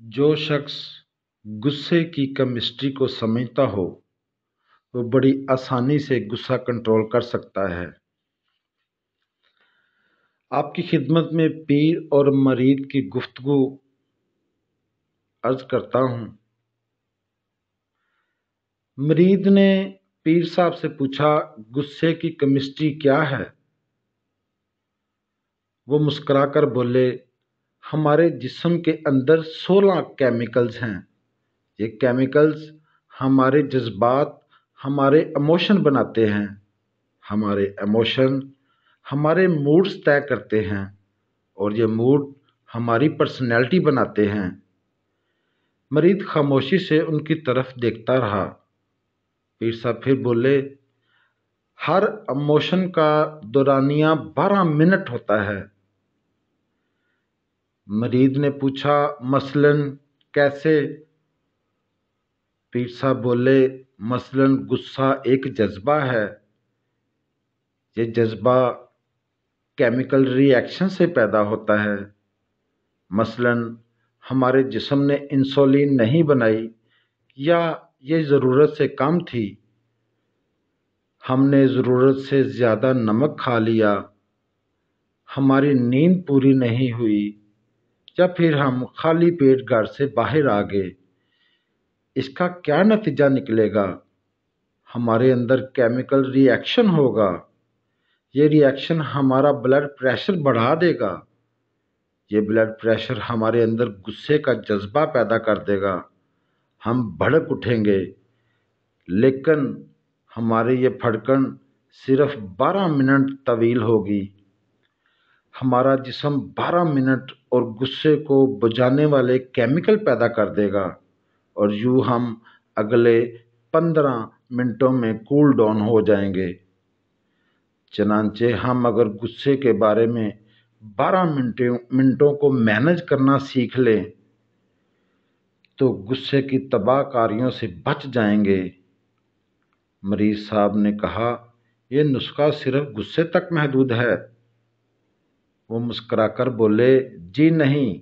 जो शख्स गुस्से की केमिस्ट्री को समझता हो वो बड़ी आसानी से गुस्सा कंट्रोल कर सकता है। आपकी खिदमत में पीर और मरीद की गुफ्तगू अर्ज करता हूँ। मरीद ने पीर साहब से पूछा, गुस्से की केमिस्ट्री क्या है? वो मुस्कुराकर बोले, हमारे जिस्म के अंदर 16 केमिकल्स हैं। ये केमिकल्स हमारे जज्बात, हमारे इमोशन बनाते हैं। हमारे इमोशन हमारे मूड्स तय करते हैं और ये मूड हमारी पर्सनैलिटी बनाते हैं। मरीद खामोशी से उनकी तरफ देखता रहा। पीर साहब फिर बोले, हर इमोशन का दौरानिया 12 मिनट होता है। मरीद ने पूछा, मसलन कैसे? पीर साहब बोले, मसलन गुस्सा एक जज्बा है। ये जज्बा केमिकल रिएक्शन से पैदा होता है। मसलन हमारे जिस्म ने इंसुलिन नहीं बनाई या ये ज़रूरत से कम थी। हमने ज़रूरत से ज़्यादा नमक खा लिया, हमारी नींद पूरी नहीं हुई या फिर हम खाली पेट घर से बाहर आ गए। इसका क्या नतीजा निकलेगा? हमारे अंदर केमिकल रिएक्शन होगा। ये रिएक्शन हमारा ब्लड प्रेशर बढ़ा देगा। ये ब्लड प्रेशर हमारे अंदर गुस्से का जज्बा पैदा कर देगा। हम भड़क उठेंगे, लेकिन हमारी ये भड़कन सिर्फ 12 मिनट तवील होगी। हमारा जिस्म 12 मिनट और गुस्से को बुझाने वाले केमिकल पैदा कर देगा और यूँ हम अगले 15 मिनटों में कूल डाउन हो जाएंगे। चनांचे हम अगर गुस्से के बारे में 12 मिनटों को मैनेज करना सीख लें तो गुस्से की तबाहकारियों से बच जाएंगे। मरीज साहब ने कहा, यह नुस्खा सिर्फ गुस्से तक महदूद है? वो मुस्कुराकर बोले, जी नहीं।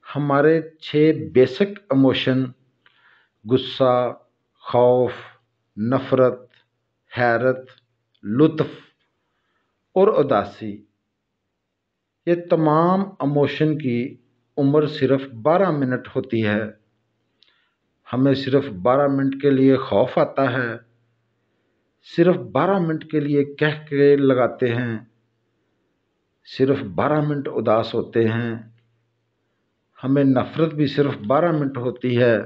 हमारे 6 बेसिक इमोशन गुस्सा, खौफ, नफ़रत, हैरत, लुत्फ और उदासी, ये तमाम इमोशन की उम्र सिर्फ 12 मिनट होती है। हमें सिर्फ 12 मिनट के लिए खौफ आता है, सिर्फ 12 मिनट के लिए कह के लगाते हैं, सिर्फ 12 मिनट उदास होते हैं। हमें नफ़रत भी सिर्फ 12 मिनट होती है।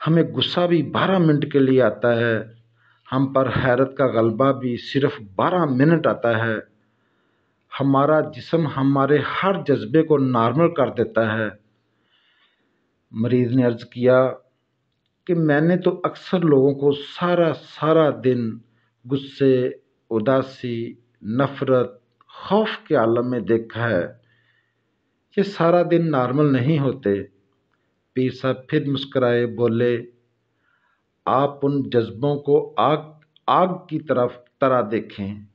हमें गुस्सा भी 12 मिनट के लिए आता है। हम पर हैरत का गलबा भी सिर्फ 12 मिनट आता है। हमारा जिस्म हमारे हर जज्बे को नॉर्मल कर देता है। मरीज ने अर्ज़ किया कि मैंने तो अक्सर लोगों को सारा दिन गुस्से, उदासी, नफ़रत, खौफ के आलम में देखा है। ये सारा दिन नॉर्मल नहीं होते। पीर साहब फिर मुस्कुराए, बोले, आप उन जज्बों को आग आग की तरह देखें।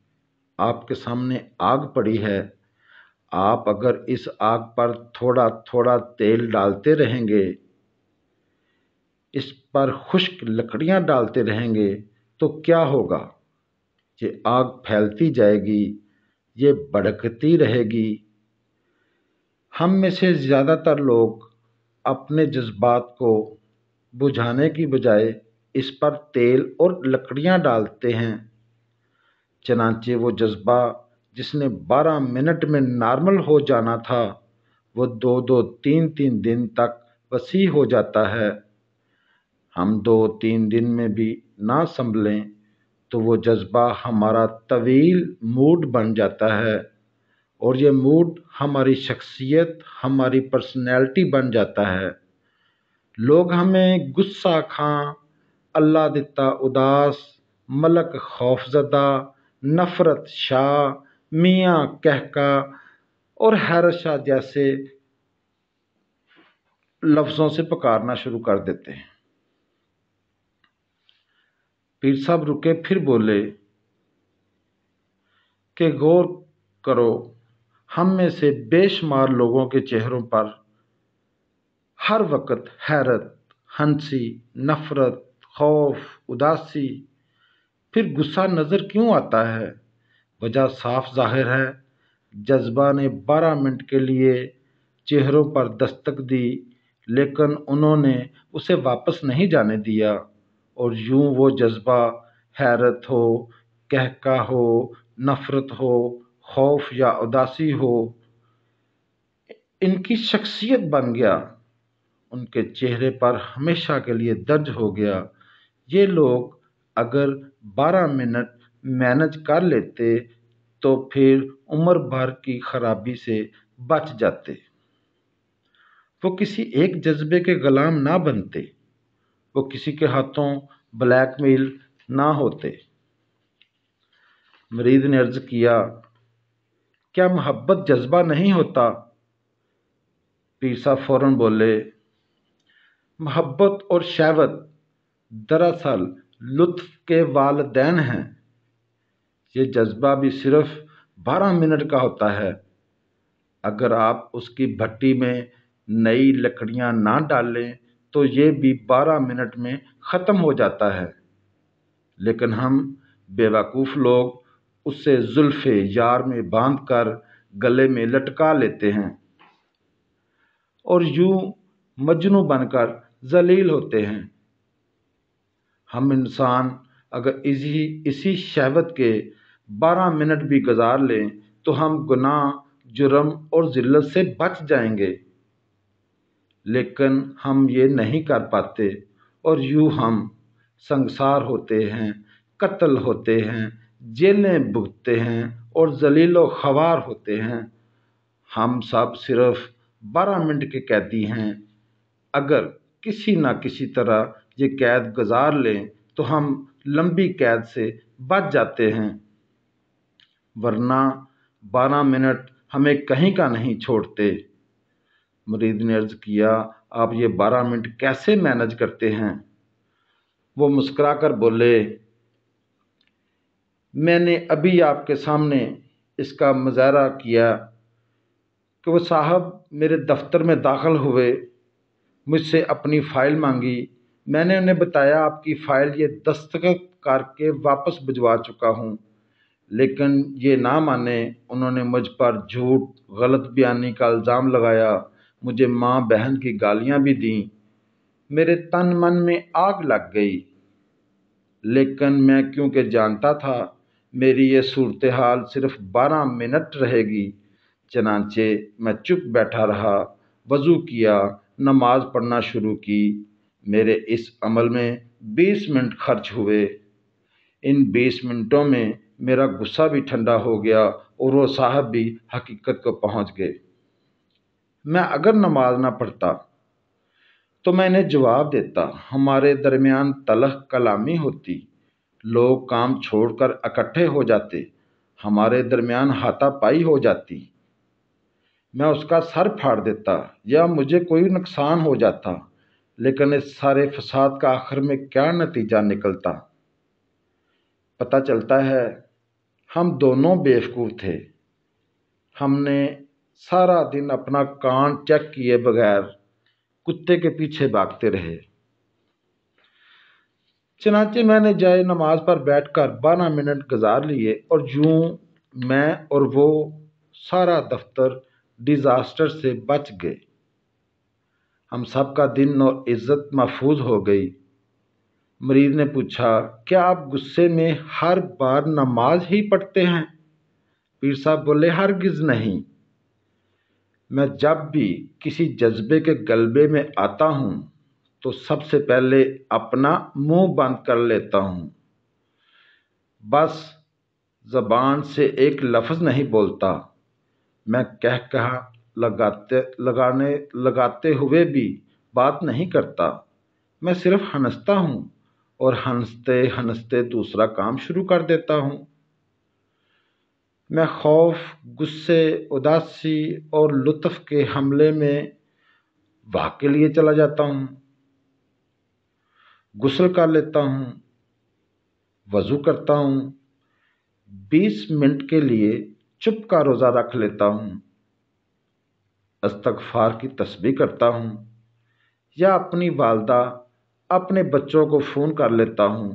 आपके सामने आग पड़ी है। आप अगर इस आग पर थोड़ा थोड़ा तेल डालते रहेंगे, इस पर खुश्क लकड़ियां डालते रहेंगे तो क्या होगा? ये आग फैलती जाएगी, ये भड़कती रहेगी। हम में से ज़्यादातर लोग अपने जज्बात को बुझाने की बजाय इस पर तेल और लकड़ियां डालते हैं। चनांचे वो जज्बा जिसने 12 मिनट में नॉर्मल हो जाना था, वो 2-2, 3-3 दिन तक वसी हो जाता है। हम 2-3 दिन में भी ना संभलें तो वो जज्बा हमारा तवील मूड बन जाता है और ये मूड हमारी शख्सियत, हमारी पर्सनैलिटी बन जाता है। लोग हमें गुस्सा खां, अल्लाह दिता उदास, मलक खौफजदा, नफ़रत शाह, मियाँ कहका और हैरत शाह जैसे लफ्ज़ों से पुकारना शुरू कर देते हैं। पीर साहब रुके, फिर बोले कि गौर करो, हम में से बेशुमार लोगों के चेहरों पर हर वक्त हैरत, हंसी, नफरत, खौफ, उदासी, फिर गुस्सा नज़र क्यों आता है? वजह साफ जाहिर है। जज्बा ने 12 मिनट के लिए चेहरों पर दस्तक दी, लेकिन उन्होंने उसे वापस नहीं जाने दिया। और यूं वो जज्बा, हैरत हो, कहका हो, नफरत हो, खौफ या उदासी हो, इनकी शख्सियत बन गया। उनके चेहरे पर हमेशा के लिए दर्ज हो गया। ये लोग अगर 12 मिनट मैनेज कर लेते तो फिर उम्र भर की खराबी से बच जाते। वो किसी एक जज्बे के गुलाम ना बनते, वो किसी के हाथों ब्लैकमेल ना होते। मरीद ने अर्ज किया, क्या मोहब्बत जज्बा नहीं होता? पीर साहब फौरन बोले, मोहब्बत और शहवत दरअसल लुत्फ के वालिदैन हैं। ये जज्बा भी सिर्फ 12 मिनट का होता है। अगर आप उसकी भट्टी में नई लकड़ियां ना डालें तो ये भी 12 मिनट में ख़त्म हो जाता है। लेकिन हम बेवकूफ़ लोग उससे जुल्फ़े यार में बांध कर गले में लटका लेते हैं और यूं मजनू बनकर जलील होते हैं। हम इंसान अगर इसी शहवत के 12 मिनट भी गुजार लें तो हम गुनाह, जुर्म और जिल्लत से बच जाएंगे। लेकिन हम ये नहीं कर पाते और यूं हम संगसार होते हैं, कत्ल होते हैं, जेलें भुगतते हैं और जलीलो ख्वार होते हैं। हम सब सिर्फ 12 मिनट के कैदी हैं। अगर किसी न किसी तरह ये कैद गुजार लें तो हम लंबी कैद से बच जाते हैं, वरना 12 मिनट हमें कहीं का नहीं छोड़ते। मुरीद ने अर्ज किया, आप ये 12 मिनट कैसे मैनेज करते हैं? वो मुस्कुराकर बोले, मैंने अभी आपके सामने इसका मुजाहरा किया कि वो साहब मेरे दफ्तर में दाखिल हुए, मुझसे अपनी फ़ाइल मांगी। मैंने उन्हें बताया आपकी फ़ाइल ये दस्तखत करके वापस भिजवा चुका हूँ, लेकिन ये ना माने। उन्होंने मुझ पर झूठ, गलत बयानी का इल्ज़ाम लगाया, मुझे माँ बहन की गालियाँ भी दीं। मेरे तन मन में आग लग गई। लेकिन मैं क्योंकि जानता था मेरी ये सूरत हाल सिर्फ 12 मिनट रहेगी, चनांचे मैं चुप बैठा रहा, वज़ू किया, नमाज पढ़ना शुरू की। मेरे इस अमल में 20 मिनट खर्च हुए। इन 20 मिनटों में मेरा गुस्सा भी ठंडा हो गया और वो साहब भी हकीकत को पहुंच गए। मैं अगर नमाज ना पढ़ता तो मैं इन्हें जवाब देता, हमारे दरमियान तलख कलामी होती, लोग काम छोड़कर इकट्ठे हो जाते, हमारे दरमियान हाथापाई हो जाती, मैं उसका सर फाड़ देता या मुझे कोई नुकसान हो जाता। लेकिन इस सारे फसाद का आखिर में क्या नतीजा निकलता? पता चलता है हम दोनों बेवकूफ़ थे। हमने सारा दिन अपना कान चेक किए बगैर कुत्ते के पीछे भागते रहे। चनाचे मैंने जाए नमाज पर बैठकर 12 मिनट गुजार लिए और यूं मैं और वो सारा दफ्तर डिज़ास्टर से बच गए। हम सब का दिन और इज्जत महफूज हो गई। मरीज ने पूछा, क्या आप गुस्से में हर बार नमाज ही पढ़ते हैं? पीर साहब बोले, हरगिज़ नहीं। मैं जब भी किसी जज्बे के गलबे में आता हूँ तो सबसे पहले अपना मुंह बंद कर लेता हूँ, बस ज़बान से एक लफ्ज़ नहीं बोलता। मैं लगाते हुए भी बात नहीं करता। मैं सिर्फ हंसता हूँ और हंसते हंसते दूसरा काम शुरू कर देता हूँ। मैं खौफ, गुस्से, उदासी और लुत्फ़ के हमले में वाक़ के लिए चला जाता हूँ, गुस्ल कर लेता हूँ, वज़ू करता हूँ, 20 मिनट के लिए चुप का रोज़ा रख लेता हूँ, इस्तग़फ़ार की तस्बीह करता हूँ, یا اپنی والدہ اپنے بچوں کو فون کر لیتا ہوں،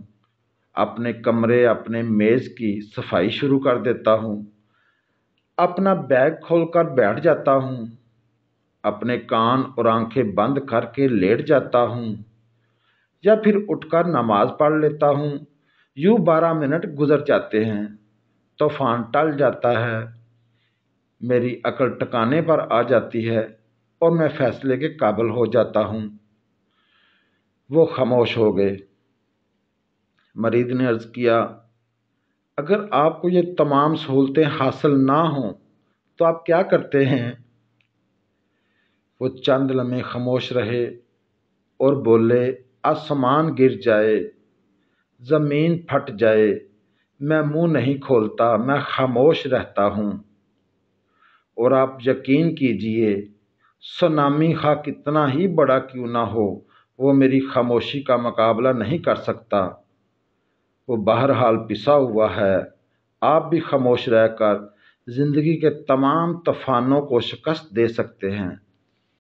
اپنے کمرے اپنے میز کی صفائی شروع کر دیتا ہوں، اپنا بیگ کھول کر بیٹھ جاتا ہوں، اپنے کان اور آنکھیں بند کر کے لیٹ جاتا ہوں، یا پھر اٹھ کر نماز پڑھ لیتا ہوں۔ یوں 12 منٹ گزر جاتے ہیں، طوفان ٹل جاتا ہے، میری عقل ٹکانے پر آ جاتی ہے اور میں فیصلے کے قابل ہو جاتا ہوں۔ وہ خاموش ہو گئے۔ مرید نے عرض کیا، اگر آپ کو یہ تمام سہولتیں حاصل نہ ہوں تو آپ کیا کرتے ہیں؟ وہ چند لمحے خاموش رہے اور بولے، آسمان گر جائے، زمین پھٹ جائے، میں منہ نہیں کھولتا، میں خاموش رہتا ہوں۔ اور آپ یقین کیجئے، سونامی خواہ کتنا ہی بڑا کیوں نہ ہو، وہ میری خاموشی کا مقابلہ نہیں کر سکتا۔ وہ بہرحال پسا ہوا ہے۔ آپ بھی خاموش رہ کر زندگی کے تمام طوفانوں کو شکست دے سکتے ہیں۔